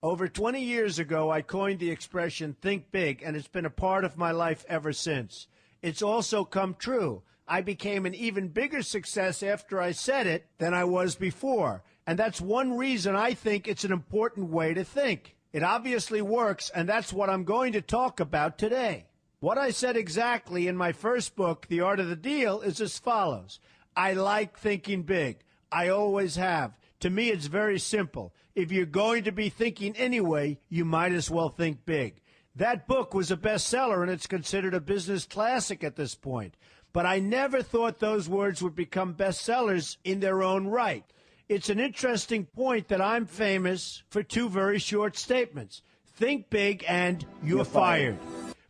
Over 20 years ago, I coined the expression think big, and it's been a part of my life ever since. It's also come true. I became an even bigger success after I said it than I was before. And that's one reason I think it's an important way to think. It obviously works, and that's what I'm going to talk about today. What I said exactly in my first book, The Art of the Deal, is as follows. I like thinking big. I always have. To me, it's very simple. If you're going to be thinking anyway, you might as well think big. That book was a bestseller, and it's considered a business classic at this point. But I never thought those words would become bestsellers in their own right. It's an interesting point that I'm famous for two very short statements. Think big and you're fired.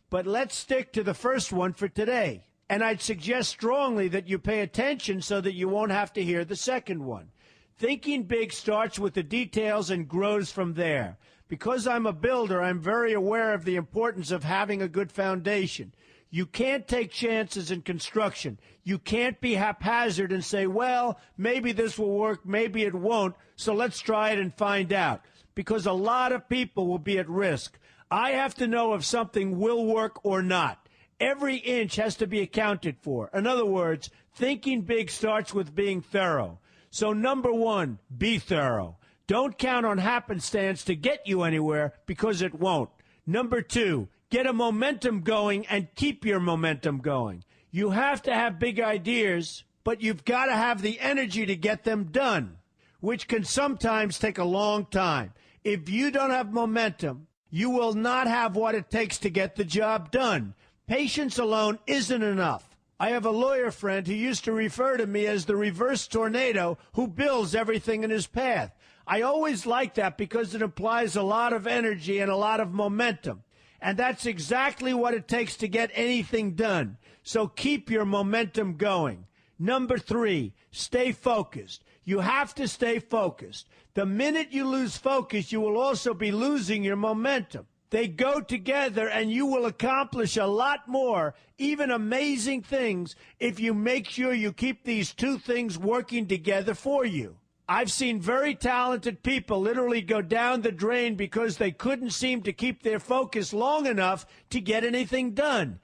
But let's stick to the first one for today. And I'd suggest strongly that you pay attention so that you won't have to hear the second one. Thinking big starts with the details and grows from there. Because I'm a builder, I'm very aware of the importance of having a good foundation. You can't take chances in construction. You can't be haphazard and say, well, maybe this will work, maybe it won't, so let's try it and find out. Because a lot of people will be at risk. I have to know if something will work or not. Every inch has to be accounted for. In other words, thinking big starts with being thorough. So number one, be thorough. Don't count on happenstance to get you anywhere because it won't. Number two, get a momentum going and keep your momentum going. You have to have big ideas, but you've got to have the energy to get them done, which can sometimes take a long time. If you don't have momentum, you will not have what it takes to get the job done. Patience alone isn't enough. I have a lawyer friend who used to refer to me as the reverse tornado who builds everything in his path. I always like that because it implies a lot of energy and a lot of momentum. And that's exactly what it takes to get anything done. So keep your momentum going. Number three, stay focused. You have to stay focused. The minute you lose focus, you will also be losing your momentum. They go together, and you will accomplish a lot more, even amazing things, if you make sure you keep these two things working together for you. I've seen very talented people literally go down the drain because they couldn't seem to keep their focus long enough to get anything done.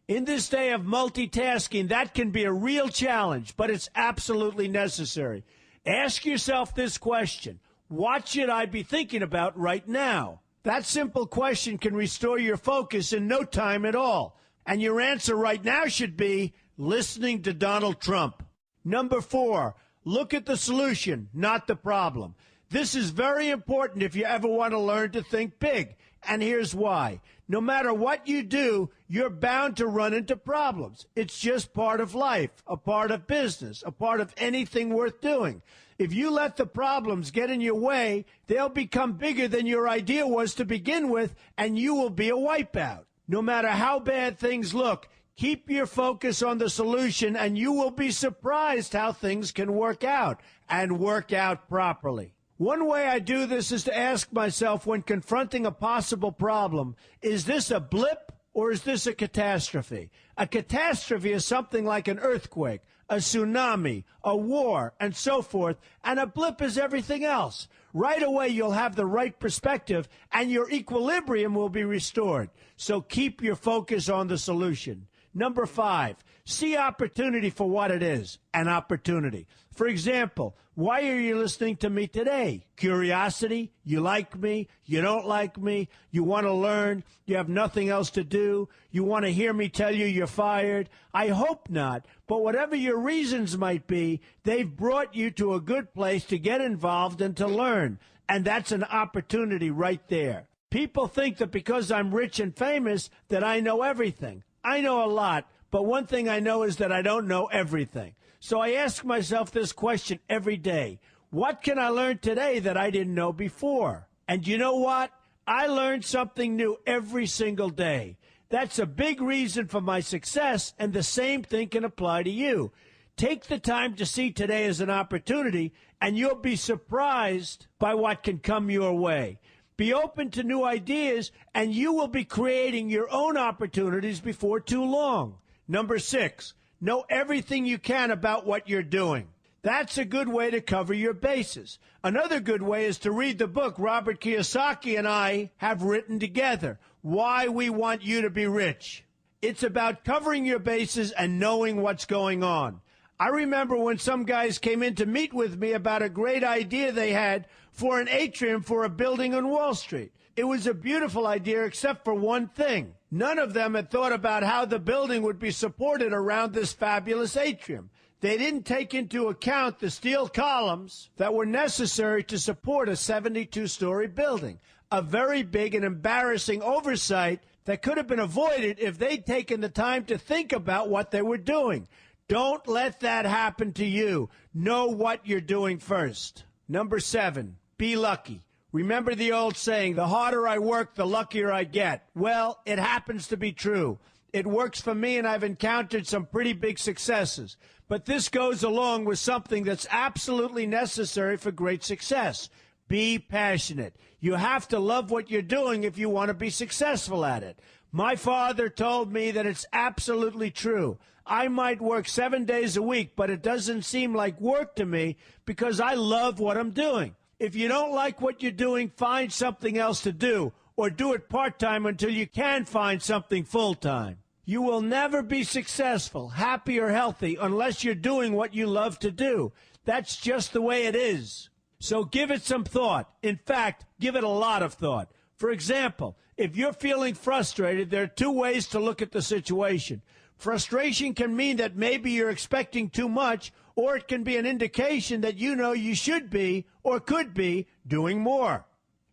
In this day of multitasking, that can be a real challenge, but it's absolutely necessary. Ask yourself this question: what should I be thinking about right now? That simple question can restore your focus in no time at all. And your answer right now should be listening to Donald Trump. Number four, look at the solution, not the problem. This is very important if you ever want to learn to think big. And here's why. No matter what you do, you're bound to run into problems. It's just part of life, a part of business, a part of anything worth doing. If you let the problems get in your way, they'll become bigger than your idea was to begin with, and you will be a wipeout. No matter how bad things look, keep your focus on the solution, and you will be surprised how things can work out, and work out properly. One way I do this is to ask myself when confronting a possible problem, is this a blip or is this a catastrophe? A catastrophe is something like an earthquake, a tsunami, a war, and so forth, and a blip is everything else. Right away, you'll have the right perspective, and your equilibrium will be restored. So keep your focus on the solution. Number five, see opportunity for what it is, an opportunity. For example, why are you listening to me today? Curiosity? You like me? You don't like me? You want to learn? You have nothing else to do? You want to hear me tell you you're fired? I hope not. But whatever your reasons might be, they've brought you to a good place to get involved and to learn. And that's an opportunity right there. People think that because I'm rich and famous that I know everything. I know a lot, but one thing I know is that I don't know everything. So I ask myself this question every day. What can I learn today that I didn't know before? And you know what? I learn something new every single day. That's a big reason for my success, and the same thing can apply to you. Take the time to see today as an opportunity, and you'll be surprised by what can come your way. Be open to new ideas, and you will be creating your own opportunities before too long. Number six, know everything you can about what you're doing. That's a good way to cover your bases. Another good way is to read the book Robert Kiyosaki and I have written together, Why We Want You to Be Rich. It's about covering your bases and knowing what's going on. I remember when some guys came in to meet with me about a great idea they had for an atrium for a building on Wall Street. It was a beautiful idea except for one thing. None of them had thought about how the building would be supported around this fabulous atrium. They didn't take into account the steel columns that were necessary to support a 72-story building, a very big and embarrassing oversight that could have been avoided if they'd taken the time to think about what they were doing. Don't let that happen to you. Know what you're doing first. Number 7, be lucky. Remember the old saying, the harder I work, the luckier I get. Well, it happens to be true. It works for me, and I've encountered some pretty big successes. But this goes along with something that's absolutely necessary for great success. Be passionate. You have to love what you're doing if you want to be successful at it. My father told me that it's absolutely true. I might work 7 days a week, but it doesn't seem like work to me because I love what I'm doing. If you don't like what you're doing, find something else to do, or do it part-time until you can find something full-time. You will never be successful, happy, or healthy unless you're doing what you love to do. That's just the way it is. So give it some thought. In fact, give it a lot of thought. For example, if you're feeling frustrated, there are 2 ways to look at the situation. Frustration can mean that maybe you're expecting too much, or it can be an indication that you know you should be or could be doing more.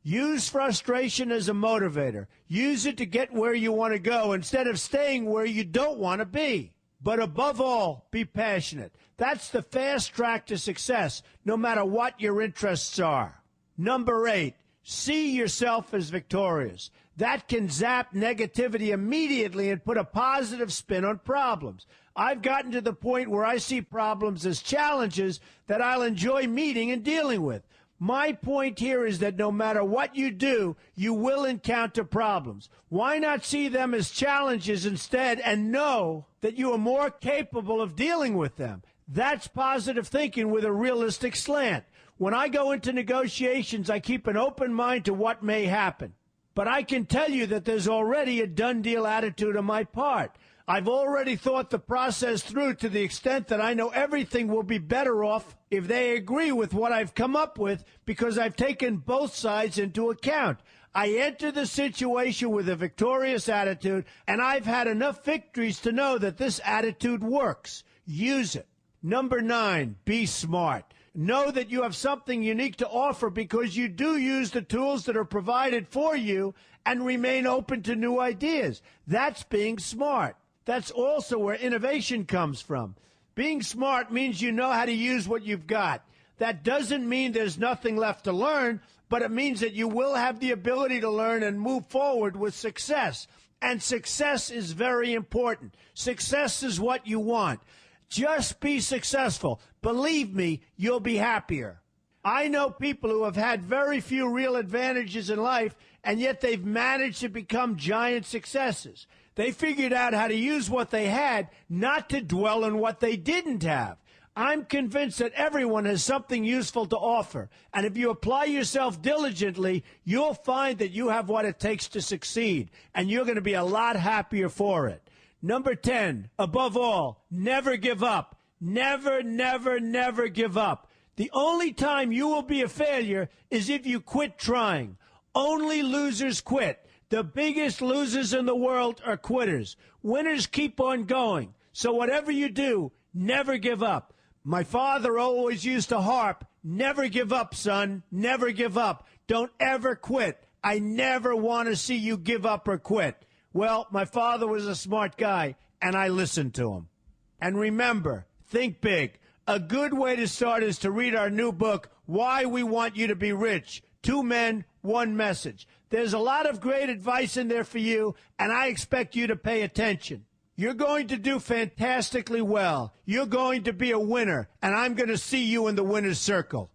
Use frustration as a motivator. Use it to get where you want to go instead of staying where you don't want to be. But above all, be passionate. That's the fast track to success, no matter what your interests are. Number 8, see yourself as victorious. That can zap negativity immediately and put a positive spin on problems. I've gotten to the point where I see problems as challenges that I'll enjoy meeting and dealing with. My point here is that no matter what you do, you will encounter problems. Why not see them as challenges instead and know that you are more capable of dealing with them? That's positive thinking with a realistic slant. When I go into negotiations, I keep an open mind to what may happen. But I can tell you that there's already a done deal attitude on my part. I've already thought the process through to the extent that I know everything will be better off if they agree with what I've come up with because I've taken both sides into account. I enter the situation with a victorious attitude, and I've had enough victories to know that this attitude works. Use it. Number 9, be smart. Know that you have something unique to offer because you do use the tools that are provided for you and remain open to new ideas. That's being smart. That's also where innovation comes from. Being smart means you know how to use what you've got. That doesn't mean there's nothing left to learn, but it means that you will have the ability to learn and move forward with success. And success is very important. Success is what you want. Just be successful. Believe me, you'll be happier. I know people who have had very few real advantages in life, and yet they've managed to become giant successes. They figured out how to use what they had, not to dwell on what they didn't have. I'm convinced that everyone has something useful to offer, and if you apply yourself diligently, you'll find that you have what it takes to succeed, and you're going to be a lot happier for it. Number 10, above all, never give up. Never, never, never give up. The only time you will be a failure is if you quit trying. Only losers quit. The biggest losers in the world are quitters. Winners keep on going. So whatever you do, never give up. My father always used to harp, never give up, son, never give up. Don't ever quit. I never want to see you give up or quit. Well, my father was a smart guy, and I listened to him. And remember, think big. A good way to start is to read our new book, Why We Want You to Be Rich. 2 men, 1 message. There's a lot of great advice in there for you, and I expect you to pay attention. You're going to do fantastically well. You're going to be a winner, and I'm going to see you in the winner's circle.